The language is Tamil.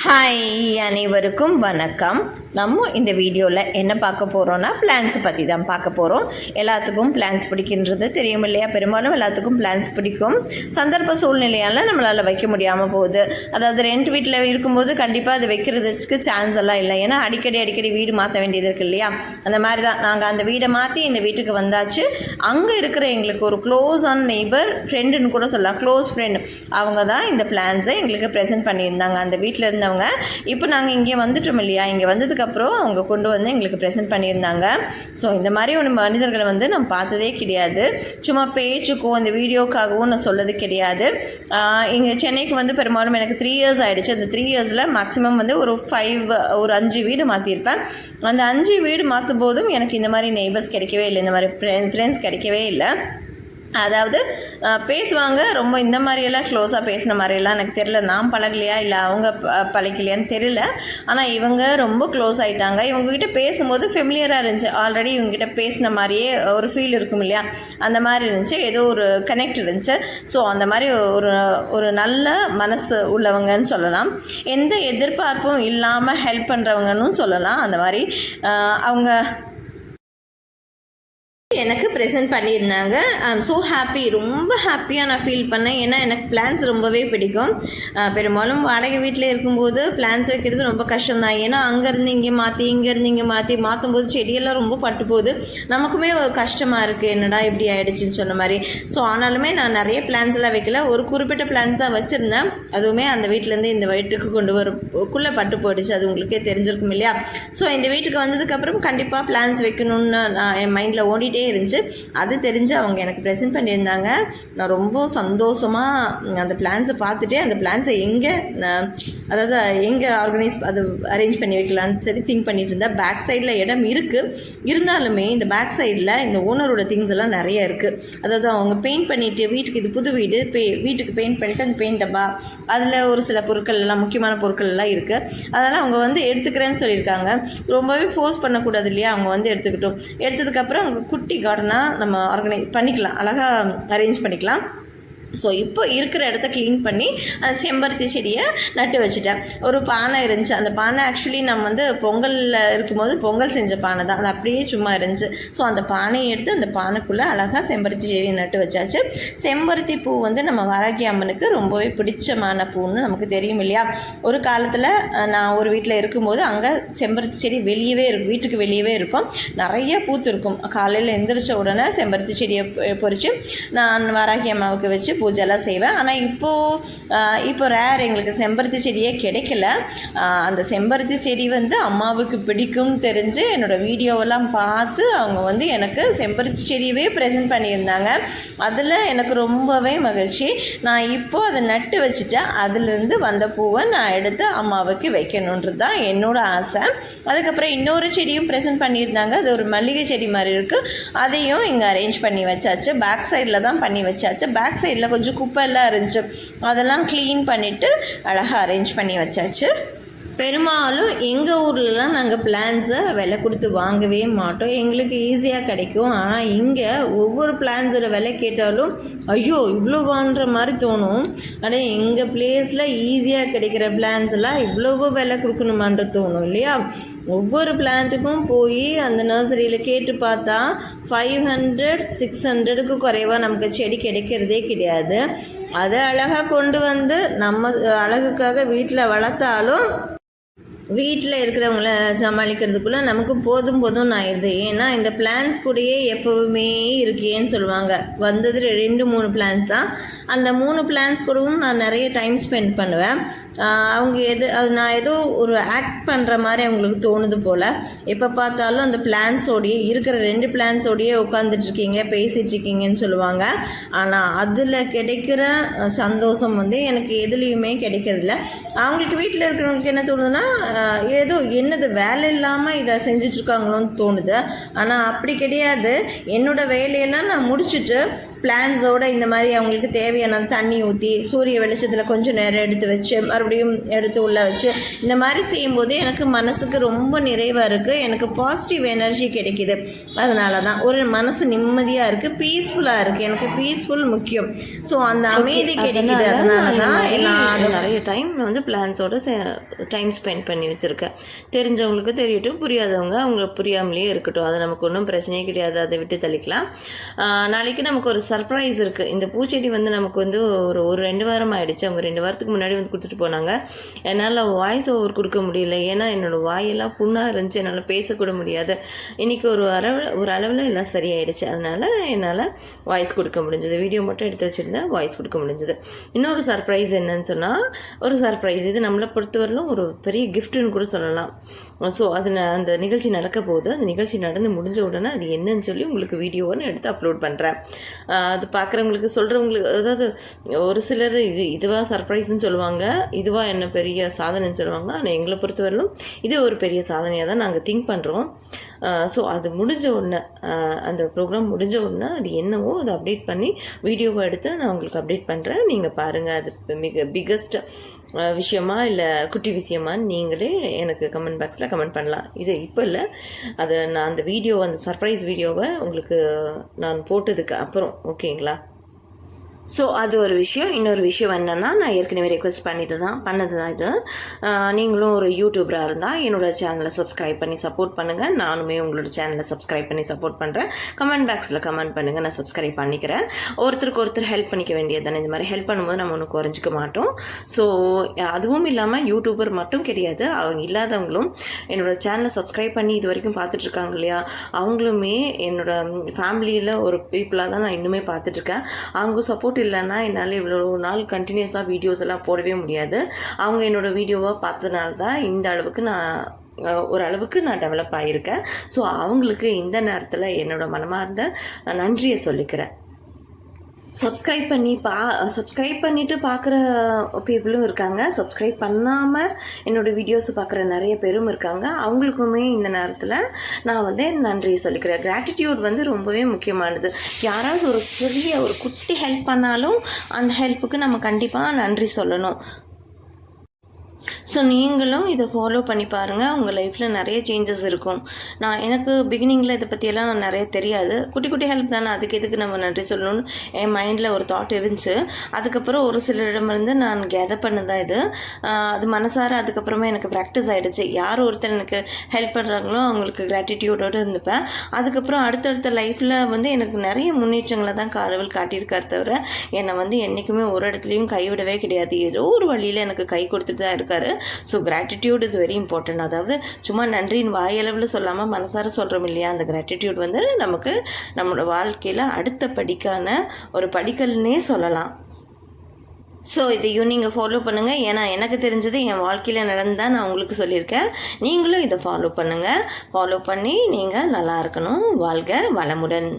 ஹாய் அனைவருக்கும் வணக்கம். நம்ம இந்த வீடியோவில் என்ன பார்க்க போகிறோன்னா பிளான்ஸ் பற்றி தான் பார்க்க போகிறோம். எல்லாத்துக்கும் பிளான்ஸ் பிடிக்கின்றது தெரியும் இல்லையா? பெரும்பாலும் எல்லாத்துக்கும் பிளான்ஸ் பிடிக்கும். சந்தர்ப்ப சூழ்நிலையால் நம்மளால் வைக்க முடியாமல் போகுது. அதாவது ரெண்ட் வீட்டில் இருக்கும்போது கண்டிப்பாக அது வைக்கிறதுக்கு சான்ஸ் எல்லாம் இல்லை. ஏன்னா அடிக்கடி வீடு மாற்ற வேண்டியது இருக்குது இல்லையா? அந்த மாதிரி தான் நாங்கள் அந்த வீடை மாற்றி இந்த வீட்டுக்கு வந்தாச்சு. அங்கே இருக்கிற எங்களுக்கு ஒரு க்ளோஸ் ஆன் நெய்பர், ஃப்ரெண்டுன்னு கூட சொல்லலாம், க்ளோஸ் ஃப்ரெண்டு, அவங்க தான் இந்த பிளான்ஸை எங்களுக்கு ப்ரெசென்ட் பண்ணியிருந்தாங்க. அந்த வீட்டில் இருந்தவங்க இப்போ நாங்கள் இங்கே வந்துட்டோம் இல்லையா? இங்கே வந்ததுக்கப்புறம் அவங்க கொண்டு வந்து எங்களுக்கு ப்ரெசென்ட் பண்ணியிருந்தாங்க. ஸோ இந்த மாதிரி ஒரு மனிதர்களை வந்து நான் பார்த்ததே கிடையாது. சும்மா பேச்சுக்கும் இந்த வீடியோக்காகவும் நான் சொல்லது கிடையாது. இங்கே சென்னைக்கு வந்து பெரும்பாலும் எனக்கு 3 years ஆகிடுச்சு. அந்த 3 yearsல மேக்ஸிமம் வந்து ஒரு 5 வீடு மாற்றிருப்பேன். அந்த 5 வீடு மாற்றும் போதும் எனக்கு இந்த மாதிரி நெய்பர்ஸ் கிடைக்கவே இல்லை, இந்த மாதிரி ஃப்ரெண்ட்ஸ் கிடைக்கவே இல்லை. அதாவது பேசுவாங்க, ரொம்ப இந்த மாதிரியெல்லாம் க்ளோஸாக பேசின மாதிரியெல்லாம் எனக்கு தெரியல. நான் பழகலையா இல்லை அவங்க பழகலையான்னு தெரியல. ஆனால் இவங்க ரொம்ப க்ளோஸ் ஆகிட்டாங்க. இவங்ககிட்ட பேசும்போது ஃபெமிலியராக இருந்துச்சு. ஆல்ரெடி இவங்ககிட்ட பேசின மாதிரியே ஒரு ஃபீல் இருக்கும் இல்லையா? அந்த மாதிரி இருந்துச்சு, ஏதோ ஒரு கனெக்ட் இருந்துச்சு. ஸோ அந்த மாதிரி ஒரு நல்ல மனசு உள்ளவங்கன்னு சொல்லலாம். எந்த எதிர்பார்ப்பும் இல்லாமல் ஹெல்ப் பண்ணுறவங்கன்னு சொல்லலாம். அந்த மாதிரி அவங்க எனக்கு ப்ரெசென்ட் பண்ணியிருந்தாங்க. ஐ எம் ஸோ ஹாப்பி, ரொம்ப ஹாப்பியாக நான் ஃபீல் பண்ணேன். ஏன்னா எனக்கு பிளான்ஸ் ரொம்பவே பிடிக்கும். பெரும்பாலும் வாடகை வீட்டில் இருக்கும்போது பிளான்ஸ் வைக்கிறது ரொம்ப கஷ்டம்தான். ஏன்னா அங்கேருந்து இங்கே மாற்றி, இங்கேருந்து இங்கே மாற்றும் போது செடியெல்லாம் ரொம்ப பட்டு போகுது. நமக்குமே கஷ்டமாக இருக்குது, என்னடா இப்படி ஆகிடுச்சின்னு சொன்ன மாதிரி. ஸோ ஆனாலுமே நான் நிறைய பிளான்ஸ் எல்லாம் வைக்கல, ஒரு குறிப்பிட்ட பிளான்ஸ் தான் வச்சுருந்தேன். அதுவுமே அந்த வீட்டிலேருந்து இந்த வீட்டுக்கு கொண்டு வரக்குள்ளே பட்டு போயிடுச்சு. அது உங்களுக்கே தெரிஞ்சிருக்கும் இல்லையா? ஸோ இந்த வீட்டுக்கு வந்ததுக்கப்புறம் கண்டிப்பாக பிளான்ஸ் வைக்கணும்னு நான் என் மைண்டில் ஓடிட்டே இருந்துச்சு. அது தெரிஞ்சு அவங்க எனக்கு ப்ரெசென்ட் பண்ணியிருந்தாங்க. நான் ரொம்ப சந்தோஷமாக அந்த பிளான்ஸை பார்த்துட்டு அந்த பிளான்ஸை அதாவது எங்கே அரேஞ்ச் பண்ணி வைக்கலான்னு சொல்லி திங்க் பண்ணிட்டு இருந்தேன். பேக் சைடில் இடம் இருக்குது, இருந்தாலுமே இந்த பேக் சைடில் இந்த ஓனரோட திங்ஸ் எல்லாம் நிறைய இருக்குது. அதாவது அவங்க பெயிண்ட் பண்ணிவிட்டு, வீட்டுக்கு இது புது வீடு, வீட்டுக்கு பெயிண்ட் பண்ணிவிட்டு அந்த பெயிண்ட் டப்பா, அதில் ஒரு சில பொருட்கள் எல்லாம், முக்கியமான பொருட்கள் எல்லாம் இருக்குது. அதனால் அவங்க வந்து எடுத்துக்கிறேன்னு சொல்லியிருக்காங்க. ரொம்பவே ஃபோர்ஸ் பண்ணக்கூடாது இல்லையா? அவங்க வந்து எடுத்ததுக்கப்புறம் அவங்க குட்டி கார்டனாக நம்ம ஆர்கனைஸ் பண்ணிக்கலாம், அழகாக அரேஞ்ச் பண்ணிக்கலாம். ஸோ இப்போ இருக்கிற இடத்த க்ளீன் பண்ணி அந்த செம்பருத்தி செடியை நட்டு வச்சுட்டேன். ஒரு பானை இருந்துச்சு. அந்த பானை ஆக்சுவலி நம்ம வந்து பொங்கலில் இருக்கும்போது பொங்கல் செஞ்ச பானை தான், அது அப்படியே சும்மா இருந்துச்சு. ஸோ அந்த பானையை எடுத்து அந்த பானைக்குள்ளே அழகாக செம்பருத்தி செடியை நட்டு வச்சாச்சு. செம்பருத்தி பூ வந்து நம்ம வாராகி அம்மனுக்கு ரொம்பவே பிடிச்சமான பூன்னு நமக்கு தெரியும் இல்லையா? ஒரு காலத்தில் நான் ஒரு வீட்டில் இருக்கும்போது அங்கே செம்பருத்தி செடி வெளியவே இருக்கும், வீட்டுக்கு வெளியவே இருக்கும், நிறைய பூத்து இருக்கும். காலையில் எந்திரிச்ச உடனே செம்பருத்தி செடியை பொறிச்சு நான் வாராகி அம்மாவுக்கு வச்சு பூஜைலாம் செய்வேன். ஆனால் இப்போ ரேர், எங்களுக்கு செம்பருத்தி செடியே கிடைக்கல. அந்த செம்பருத்தி செடி வந்து அம்மாவுக்கு பிடிக்கும்னு தெரிஞ்சு என்னோடய வீடியோவெல்லாம் பார்த்து அவங்க வந்து எனக்கு செம்பருத்தி செடியவே ப்ரெசென்ட் பண்ணியிருந்தாங்க. அதில் எனக்கு ரொம்பவே மகிழ்ச்சி. நான் இப்போது அதை நட்டு வச்சுட்டேன். அதிலிருந்து வந்த பூவை நான் எடுத்து அம்மாவுக்கு வைக்கணுன்றது தான் என்னோடய ஆசை. அதுக்கப்புறம் இன்னொரு செடியும் ப்ரெசென்ட் பண்ணியிருந்தாங்க. அது ஒரு மல்லிகை செடி மாதிரி இருக்குது. அதையும் இங்கே அரேஞ்ச் பண்ணி வச்சாச்சு. பேக் சைடில் தான் பண்ணி வச்சாச்சு. பேக் சைடில் கொஞ்சம் குப்பையெல்லாம் இருந்துச்சு, அதெல்லாம் க்ளீன் பண்ணிவிட்டு அழகாக அரேஞ்ச் பண்ணி வச்சாச்சு. பெரும்பாலும் எங்கள் ஊர்லலாம் நாங்கள் பிளான்ஸை விலை கொடுத்து வாங்கவே மாட்டோம், எங்களுக்கு ஈஸியாக கிடைக்கும். ஆனால் இங்கே ஒவ்வொரு பிளான்ஸோட விலை கேட்டாலும் ஐயோ இவ்வளோ வாங்குற மாதிரி தோணும். ஆனால் எங்கள் பிளேஸில் ஈஸியாக கிடைக்கிற பிளான்ஸ் எல்லாம் இவ்வளவு விலை கொடுக்கணுமான்ற தோணும் இல்லையா? ஒவ்வொரு பிளான்ட்டுக்கும் போய் அந்த நர்சரியில் கேட்டு பார்த்தா 500-600க்கு குறைவாக நமக்கு செடி கிடைக்கிறதே கிடையாது. அதை அழகாக கொண்டு வந்து நம்ம அழகுக்காக வீட்டில் வளர்த்தாலும் வீட்டில் இருக்கிறவங்கள சமாளிக்கிறதுக்குள்ளே நமக்கு போதும் ஆயிடுது. ஏன்னா இந்த பிளான்ஸ் கூடயே எப்போவுமே இருக்கேன்னு சொல்லுவாங்க. வந்தது 2-3 பிளான்ஸ் தான். அந்த 3 பிளான்ஸ் கூடவும் நான் நிறைய டைம் ஸ்பெண்ட் பண்ணுவேன். அவங்க நான் ஏதோ ஒரு ஆக்ட் பண்ணுற மாதிரி அவங்களுக்கு தோணுது போல். எப்போ பார்த்தாலும் அந்த பிளான்ஸோடையே, இருக்கிற 2 பிளான்ஸோடையே உட்காந்துட்ருக்கீங்க, பேசிகிட்ருக்கீங்கன்னு சொல்லுவாங்க. ஆனால் அதில் கிடைக்கிற சந்தோஷம் வந்து எனக்கு எதுலேயுமே கிடைக்கிறதில்ல. அவங்களுக்கு வீட்டில் இருக்கிறவங்களுக்கு என்ன தோணுதுன்னா, ஏதோ என்னது வேலை இல்லாமல் இதை செஞ்சிட்ருக்காங்களோன்னு தோணுது. ஆனால் அப்படி கிடையாது. என்னோடய வேலையெல்லாம் நான் முடிச்சுட்டு பிளான்ஸோடு இந்த மாதிரி அவங்களுக்கு தேவையான தண்ணி ஊற்றி சூரிய வெளிச்சத்தில் கொஞ்சம் நேரம் எடுத்து வச்சு மறுபடியும் எடுத்து உள்ளே வச்சு இந்த மாதிரி செய்யும்போது எனக்கு மனசுக்கு ரொம்ப நிறைவாக இருக்குது, எனக்கு பாசிட்டிவ் எனர்ஜி கிடைக்கிது. அதனால தான் ஒரு மனசு நிம்மதியாக இருக்குது, பீஸ்ஃபுல்லாக இருக்குது. எனக்கு பீஸ்ஃபுல் முக்கியம். ஸோ அந்த அமைதி கிடைக்கிது. அதனால தான் நான் நிறைய டைம் வந்து பிளான்ஸோடு டைம் ஸ்பெண்ட் பண்ணி வச்சுருக்கேன். தெரிஞ்சவங்களுக்கு தெரியட்டும், புரியாதவங்க அவங்க புரியாமலேயே இருக்கட்டும், அது நமக்கு ஒன்றும் பிரச்சனையே கிடையாது, அதை விட்டு தள்ளிக்கலாம். நாளைக்கு நமக்கு ஒரு சர்ப்ரைஸ் இருக்குது. இந்த பூச்செடி வந்து நமக்கு வந்து ஒரு 2 வாரம் ஆகிடுச்சு. அவங்க 2 வாரத்துக்கு முன்னாடி வந்து கொடுத்துட்டு போனாங்க. என்னால் வாய்ஸ் ஓவர் கொடுக்க முடியல, ஏன்னா என்னோடய வாயெல்லாம் புண்ணாக இருந்துச்சு, என்னால் பேசக்கூட முடியாது. இன்றைக்கி ஒரு அளவில் எல்லாம் சரியாயிடுச்சு. அதனால் என்னால் வாய்ஸ் கொடுக்க முடிஞ்சது. வீடியோ மட்டும் எடுத்து வச்சுருந்தேன், வாய்ஸ் கொடுக்க முடிஞ்சது. இன்னொரு சர்ப்ரைஸ் என்னன்னு சொன்னால், ஒரு சர்ப்ரைஸ் இது நம்மளை பொறுத்தவரையிலும் ஒரு பெரிய கிஃப்ட்டுன்னு கூட சொல்லலாம். ஸோ அது அந்த நிகழ்ச்சி நடக்க போகுது. அந்த நிகழ்ச்சி நடந்து முடிஞ்ச உடனே அது என்னன்னு சொல்லி உங்களுக்கு வீடியோன்னு எடுத்து அப்லோட் பண்ணுறேன். அது பார்க்குறவங்களுக்கு சொல்கிறவங்களுக்கு, அதாவது ஒரு சிலர் இதுவாக சர்ப்ரைஸ்ன்னு சொல்லுவாங்க, இதுவாக என்ன பெரிய சாதனைன்னு சொல்லுவாங்க. ஆனால் எங்களை பொறுத்தவரையிலும் இது ஒரு பெரிய சாதனையாக தான் நாங்கள் திங்க் பண்ணுறோம். ஸோ அது முடிஞ்ச உடனே, அந்த ப்ரோக்ராம் முடிஞ்ச உடனே அது என்னவோ அதை அப்டேட் பண்ணி வீடியோவை எடுத்து நான் உங்களுக்கு அப்டேட் பண்ணுறேன். நீங்கள் பாருங்கள். அது மிக பிக்கஸ்ட் விஷயமா இல்லை குட்டி விஷயமான்னு நீங்களே எனக்கு கமெண்ட் பாக்ஸில் கமெண்ட் பண்ணலாம். இது இப்போ இல்லை, அதை நான் அந்த வீடியோ, அந்த சர்ப்ரைஸ் வீடியோவை உங்களுக்கு நான் போட்டதுக்கு அப்புறம், ஓகேங்களா? ஸோ அது ஒரு விஷயம். இன்னொரு விஷயம் என்னென்னா, நான் ஏற்கனவே ரெக்வெஸ்ட் பண்ணது தான் இது. நீங்களும் ஒரு யூடியூபராக இருந்தால் என்னோடய சேனலை சப்ஸ்கிரைப் பண்ணி சப்போர்ட் பண்ணுங்கள். நானுமே உங்களோட சேனலை சப்ஸ்கிரைப் பண்ணி சப்போர்ட் பண்ணுறேன். கமெண்ட் பாக்ஸில் கமெண்ட் பண்ணுங்கள், நான் சப்ஸ்கிரைப் பண்ணிக்கிறேன். ஒருத்தருக்கு ஒருத்தர் ஹெல்ப் பண்ணிக்க வேண்டியது தானே. இந்த மாதிரி ஹெல்ப் பண்ணும்போது நம்ம ஒன்றும் குறைஞ்சிக்க மாட்டோம். ஸோ அதுவும் இல்லாமல் யூடியூபர் மட்டும் கிடையாது, அவங்க இல்லாதவங்களும் என்னோடய சேனலை சப்ஸ்கிரைப் பண்ணி இது வரைக்கும் பார்த்துட்ருக்காங்க இல்லையா, அவங்களுமே என்னோடய ஃபேமிலியில் ஒரு பீப்புளாக தான் நான் இன்னுமே பார்த்துட்ருக்கேன். அவங்க சப்போர்ட் இல்லைன்னா என்னால் இவ்வளோ நாள் கண்டினியூஸாக வீடியோஸ் எல்லாம் போடவே முடியாது. அவங்க என்னோடய வீடியோவை பார்த்ததுனால தான் இந்த அளவுக்கு ஓரளவுக்கு நான் டெவலப் ஆகியிருக்கேன். ஸோ அவங்களுக்கு இந்த நேரத்தில் என்னோடய மனமார்ந்த நன்றியை சொல்லிக்கிறேன். சப்ஸ்கிரைப் பண்ணிவிட்டு பார்க்குற பீப்புளும் இருக்காங்க, சப்ஸ்கிரைப் பண்ணாமல் என்னோடய வீடியோஸை பார்க்குற நிறைய பேரும் இருக்காங்க. அவங்களுக்குமே இந்த நேரத்தில் நான் வந்து நன்றி சொல்லிக்கிறேன். கிராட்டிடியூட் வந்து ரொம்பவே முக்கியமானது. யாராவது ஒரு சிறிய ஒரு குட்டி ஹெல்ப் பண்ணாலும் அந்த ஹெல்ப்புக்கு நம்ம கண்டிப்பாக நன்றி சொல்லணும். ஸோ நீங்களும் இதை ஃபாலோ பண்ணி பாருங்கள். உங்கள் லைஃப்பில் நிறைய சேஞ்சஸ் இருக்கும். எனக்கு பிகினிங்கில் இதை பற்றியெல்லாம் நிறைய தெரியாது. குட்டி குட்டி ஹெல்ப் தானே, அதுக்கு எதுக்கு நம்ம நன்றி சொல்லணும்னு என் மைண்டில் ஒரு தாட் இருந்துச்சு. அதுக்கப்புறம் ஒரு சிலரிடமிருந்து நான் கேதர் பண்ணதான் இது. அது மனசார அதுக்கப்புறமா எனக்கு ப்ராக்டிஸ் ஆகிடுச்சு. யார் ஒருத்தர் எனக்கு ஹெல்ப் பண்ணுறாங்களோ அவங்களுக்கு கிராட்டிடியூடோடு இருந்துப்பேன். அதுக்கப்புறம் அடுத்தடுத்த லைஃப்பில் வந்து எனக்கு நிறைய முன்னேற்றங்களை தான் கடவுள் காட்டியிருக்கார், தவிர என்னை வந்து என்றைக்குமே ஒரு இடத்துலையும் கைவிடவே கிடையாது. ஏதோ ஒரு வழியில் எனக்கு கை கொடுத்துட்டு தான் இருக்காரு. So gratitude is very important. அதாவது சும்மா நன்றின்னு வாயளவில் சொல்லாமல் மனசார சொல்கிறோம் இல்லையா, அந்த கிராட்டிடியூட் வந்து நமக்கு நம்மளோட வாழ்க்கையில் அடுத்த படிக்கான ஒரு படிக்கல்னே சொல்லலாம். ஸோ இதையும் நீங்கள் ஃபாலோ பண்ணுங்கள். ஏன்னா எனக்கு தெரிஞ்சது என் வாழ்க்கையில் நடந்தால் நான் உங்களுக்கு சொல்லியிருக்கேன். நீங்களும் இதை ஃபாலோ பண்ணுங்கள். ஃபாலோ பண்ணி நீங்கள் நல்லா இருக்கணும். வாழ்க வளமுடன்.